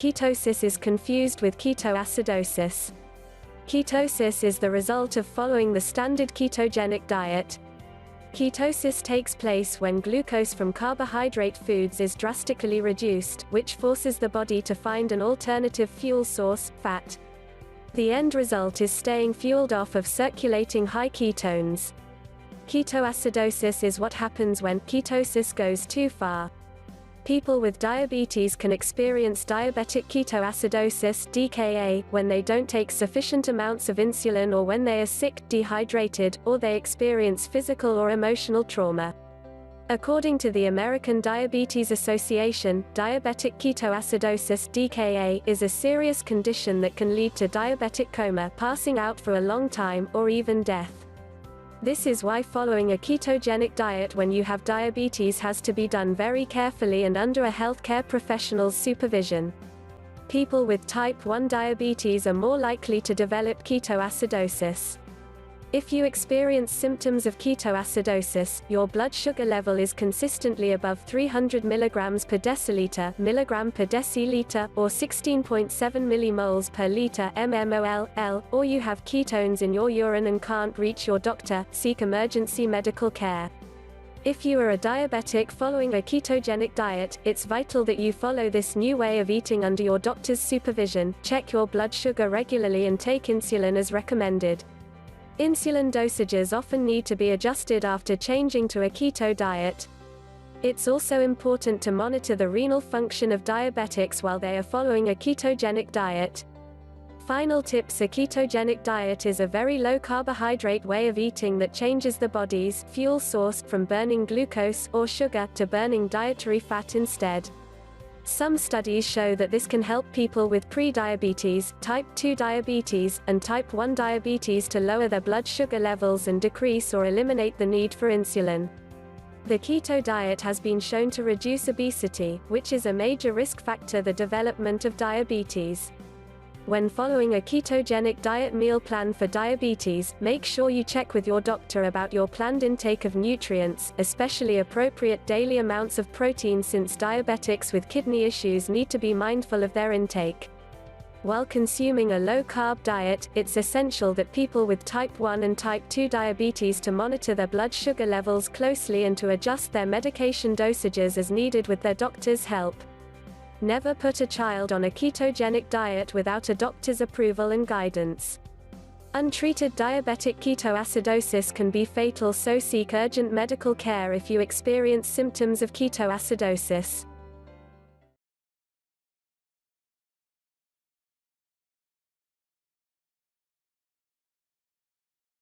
Ketosis is confused with ketoacidosis. Ketosis is the result of following the standard ketogenic diet. Ketosis takes place when glucose from carbohydrate foods is drastically reduced, which forces the body to find an alternative fuel source, fat. The end result is staying fueled off of circulating high ketones. Ketoacidosis is what happens when ketosis goes too far. People with diabetes can experience diabetic ketoacidosis (DKA) when they don't take sufficient amounts of insulin, or when they are sick, dehydrated, or they experience physical or emotional trauma. According to the American Diabetes Association, diabetic ketoacidosis (DKA) is a serious condition that can lead to diabetic coma, passing out for a long time, or even death. This is why following a ketogenic diet when you have diabetes has to be done very carefully and under a healthcare professional's supervision. People with type 1 diabetes are more likely to develop ketoacidosis. If you experience symptoms of ketoacidosis, your blood sugar level is consistently above 300 mg per deciliter, milligram per deciliter, or 16.7 millimoles per liter, mmol/L, or you have ketones in your urine and can't reach your doctor, seek emergency medical care. If you are a diabetic following a ketogenic diet, it's vital that you follow this new way of eating under your doctor's supervision, check your blood sugar regularly and take insulin as recommended. Insulin dosages often need to be adjusted after changing to a keto diet. It's also important to monitor the renal function of diabetics while they are following a ketogenic diet. Final tips: a ketogenic diet is a very low carbohydrate way of eating that changes the body's fuel source from burning glucose or sugar to burning dietary fat instead. Some studies show that this can help people with pre-diabetes, type 2 diabetes, and type 1 diabetes to lower their blood sugar levels and decrease or eliminate the need for insulin. The keto diet has been shown to reduce obesity, which is a major risk factor for the development of diabetes. When following a ketogenic diet meal plan for diabetes, make sure you check with your doctor about your planned intake of nutrients, especially appropriate daily amounts of protein, since diabetics with kidney issues need to be mindful of their intake. While consuming a low-carb diet, it's essential that people with type 1 and type 2 diabetes to monitor their blood sugar levels closely and to adjust their medication dosages as needed with their doctor's help. Never put a child on a ketogenic diet without a doctor's approval and guidance. Untreated diabetic ketoacidosis can be fatal, so seek urgent medical care if you experience symptoms of ketoacidosis.